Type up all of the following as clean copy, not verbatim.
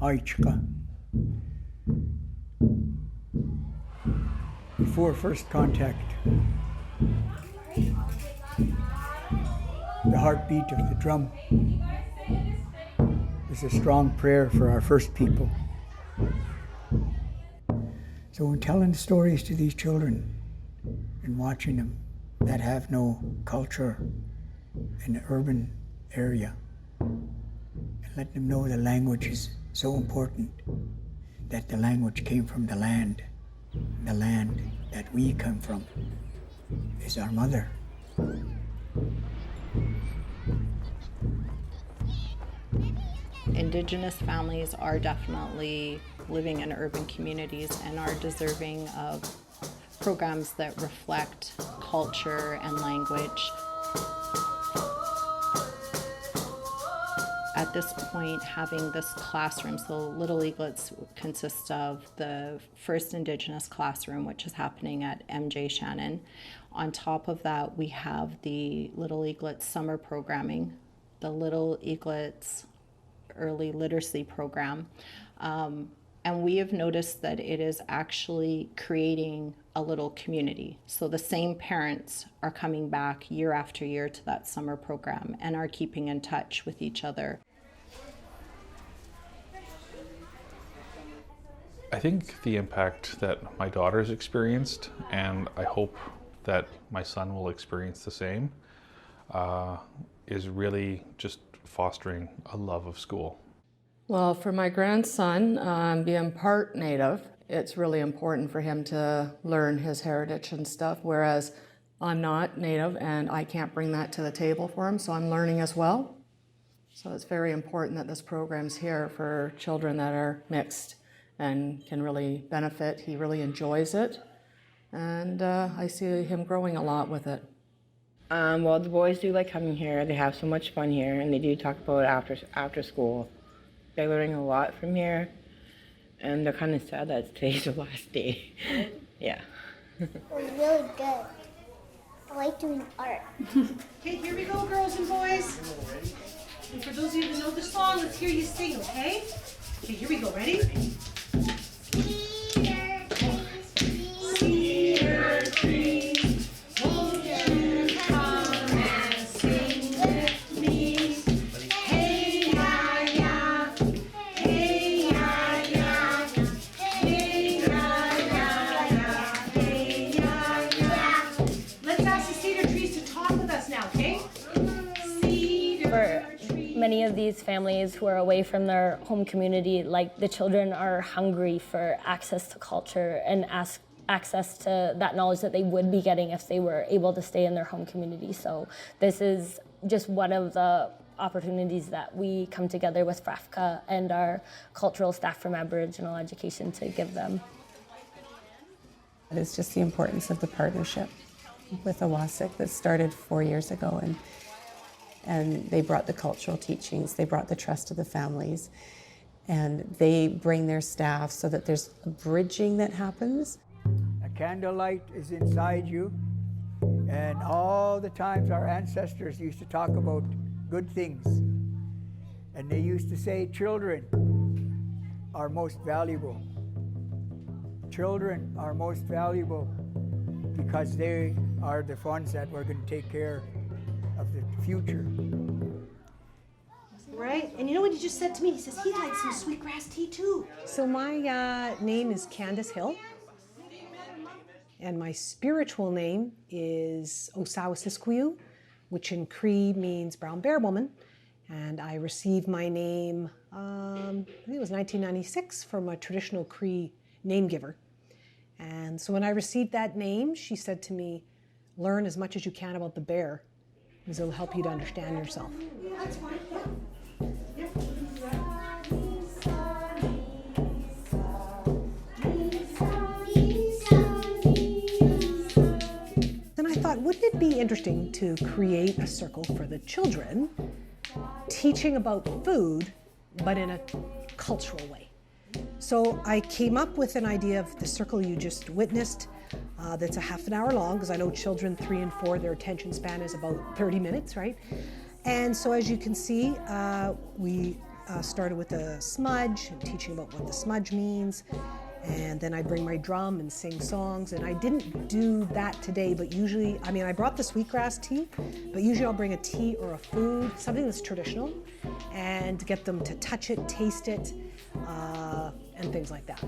Awahsuk. Before first contact, the heartbeat of the drum is a strong prayer for our first people. So when telling stories to these children and watching them that have no culture in the urban area, and letting them know the language is so important, that the language came from the land that we come from is our mother. Indigenous families are definitely living in urban communities and are deserving of programs that reflect culture and language. At this point, having this classroom, so Little Eaglets consists of the first Indigenous classroom, which is happening at MJ Shannon. On top of that, we have the Little Eaglets summer programming, the Little Eaglets early literacy program. And we have noticed that it is actually creating a little community. So the same parents are coming back year after year to that summer program and are keeping in touch with each other. I think the impact that my daughter's experienced, and I hope that my son will experience the same, is really just fostering a love of school. Well, for my grandson, being part Native, it's really important for him to learn his heritage and stuff, whereas I'm not Native and I can't bring that to the table for him, so I'm learning as well. So it's very important that this program's here for children that are mixed and can really benefit. He really enjoys it, and I see him growing a lot with it. Well, the boys do like coming here. They have so much fun here, and they do talk about it after school. They're learning a lot from here, and they're kind of sad that today's the last day. Yeah. It was really good. I like doing art. Okay, here we go, girls and boys. And for those of you that know the song, let's hear you sing, okay? Okay, here we go. Ready? Cedar trees, won't you come and sing with me? Hey ya ya, hey ya ya, hey ya ya, hey ya ya. Let's ask the cedar trees to talk with us now, okay? Cedar trees. Many of these families who are away from their home community, like the children, are hungry for access to culture and access to that knowledge that they would be getting if they were able to stay in their home community. So this is just one of the opportunities that we come together with FRAFCA and our cultural staff from Aboriginal education to give them. It's just the importance of the partnership with Awahsuk that started 4 years ago, and they brought the cultural teachings, they brought the trust of the families, and they bring their staff so that there's a bridging that happens. A candlelight is inside you, and all the times our ancestors used to talk about good things, and they used to say children are most valuable. Children are most valuable because they are the ones that we're going to take care of the future. Right? And you know what he just said to me? He says he'd like some sweetgrass tea too. So my name is Candace Hill, and my spiritual name is Awahsuk, which in Cree means brown bear woman. And I received my name, I think it was 1996, from a traditional Cree name giver. And so when I received that name, she said to me, learn as much as you can about the bear, because it'll help you to understand yourself. Then I thought, wouldn't it be interesting to create a circle for the children, teaching about food, but in a cultural way? So I came up with an idea of the circle you just witnessed, that's a half an hour long, because I know children 3 and 4, their attention span is about 30 minutes, right? And so as you can see, we started with a smudge and teaching about what the smudge means. And then I bring my drum and sing songs. And I didn't do that today, but usually, I mean, I brought the sweetgrass tea, but usually I'll bring a tea or a food, something that's traditional, and get them to touch it, taste it, and things like that.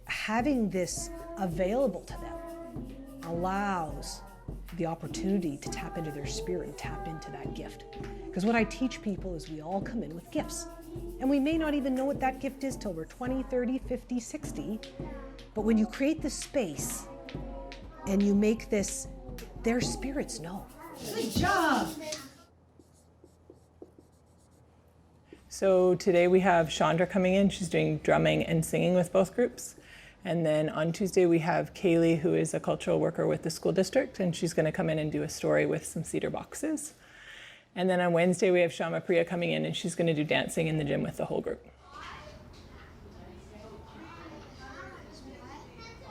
Having this available to them allows the opportunity to tap into their spirit and tap into that gift. Because what I teach people is we all come in with gifts. And we may not even know what that gift is till we're 20, 30, 50, 60. But when you create this space and you make this, their spirits know. Good job! So today we have Chandra coming in. She's doing drumming and singing with both groups. And then on Tuesday we have Kaylee, who is a cultural worker with the school district, and she's going to come in and do a story with some cedar boxes. And then on Wednesday we have Shama Priya coming in, and she's going to do dancing in the gym with the whole group.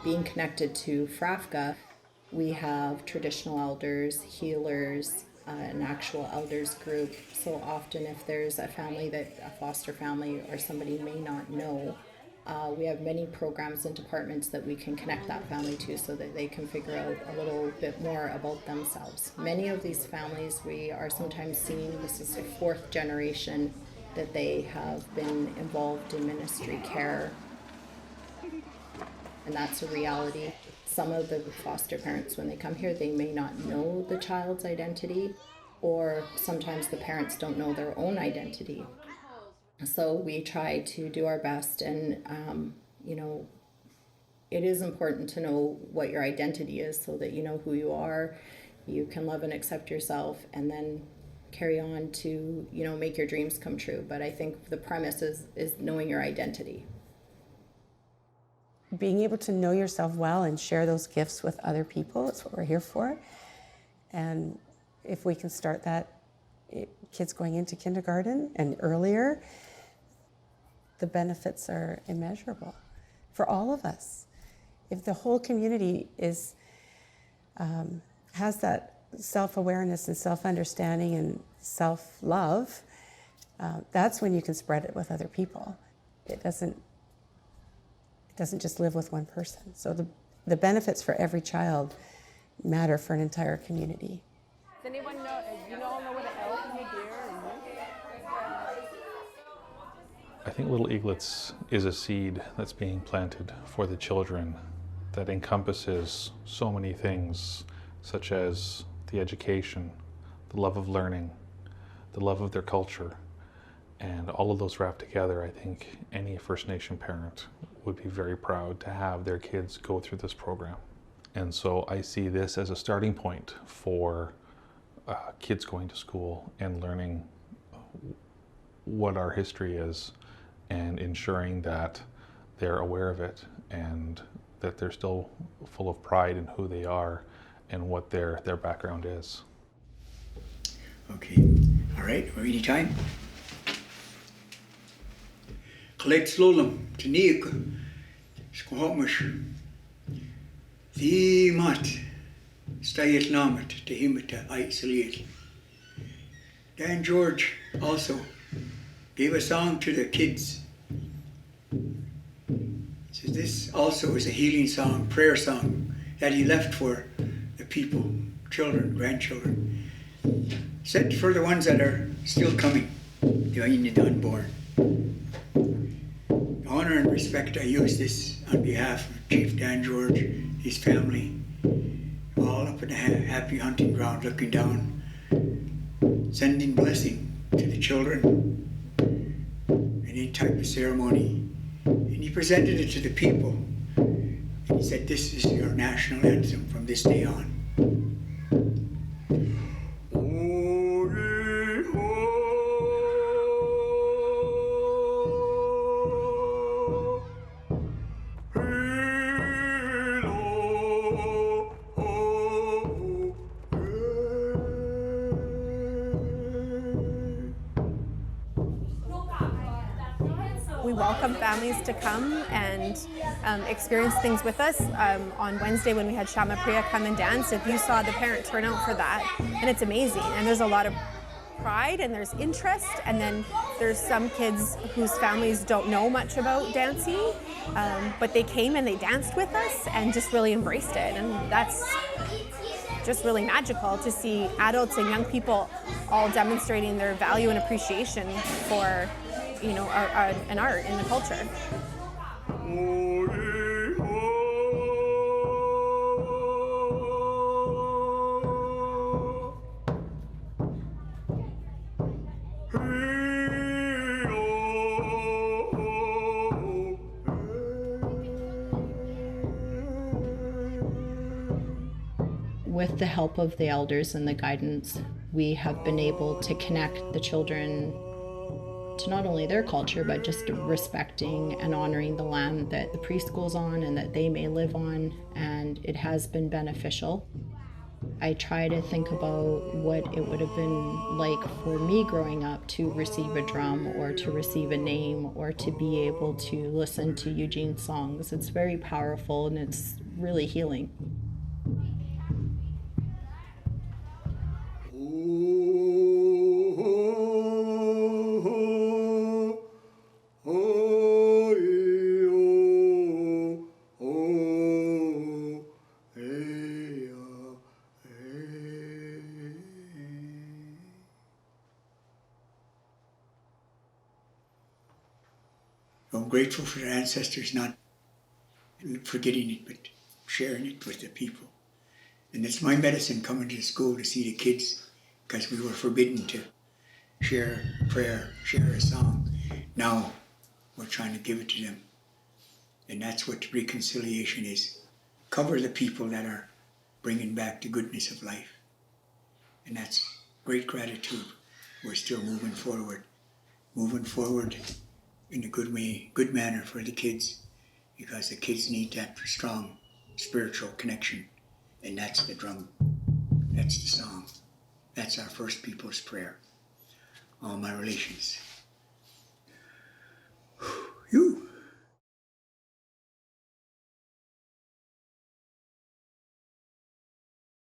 Being connected to FRAFCA, we have traditional elders, healers, an actual elders group. So often if there's a family that a foster family or somebody may not know, we have many programs and departments that we can connect that family to so that they can figure out a little bit more about themselves. Many of these families we are sometimes seeing, this is the fourth generation that they have been involved in ministry care. And that's a reality. Some of the foster parents, when they come here, they may not know the child's identity, or sometimes the parents don't know their own identity. So we try to do our best, and you know, it is important to know what your identity is so that you know who you are, you can love and accept yourself, and then carry on to, you know, make your dreams come true. But I think the premise is knowing your identity. Being able to know yourself well and share those gifts with other people, that's what we're here for. And if we can start that, kids going into kindergarten and earlier, the benefits are immeasurable for all of us. If the whole community is has that self-awareness and self-understanding and self-love, that's when you can spread it with other people. It doesn't just live with one person. So the benefits for every child matter for an entire community. Does anyone know, you all know what an elk and a deer I think Little Eaglets is a seed that's being planted for the children that encompasses so many things, such as the education, the love of learning, the love of their culture, and all of those wrapped together. I think any First Nation parent would be very proud to have their kids go through this program. And so I see this as a starting point for kids going to school and learning what our history is, and ensuring that they're aware of it and that they're still full of pride in who they are and what their background is. Okay, all right, we're ready time. Collect slowly to Nick, Squamish, the mat, stay at Namat to him to isolate. Dan George also gave a song to the kids. So this also is a healing song, prayer song that he left for the people, children, grandchildren. Set for the ones that are still coming, the unborn. Honor and respect, I use this on behalf of Chief Dan George, his family, all up in the happy hunting ground looking down, sending blessing to the children, any type of ceremony. And he presented it to the people. And he said, this is your national anthem from this day on. We welcome families to come and experience things with us. On Wednesday when we had Shama Priya come and dance, if you saw the parent turnout for that, and it's amazing. And there's a lot of pride and there's interest, and then there's some kids whose families don't know much about dancing, but they came and they danced with us and just really embraced it. And that's just really magical to see adults and young people all demonstrating their value and appreciation for, you know, an art in the culture. With the help of the elders and the guidance, we have been able to connect the children to not only their culture, but just respecting and honoring the land that the preschool's on and that they may live on, and it has been beneficial. I try to think about what it would have been like for me growing up to receive a drum or to receive a name or to be able to listen to Eugene's songs. It's very powerful and it's really healing. I'm grateful for their ancestors, not forgetting it, but sharing it with the people. And it's my medicine coming to the school to see the kids, because we were forbidden to share a prayer, share a song. Now we're trying to give it to them. And that's what reconciliation is. Cover the people that are bringing back the goodness of life. And that's great gratitude. We're still moving forward in a good way, good manner for the kids, because the kids need that strong spiritual connection. And that's the drum, that's the song, that's our First People's Prayer. All my relations.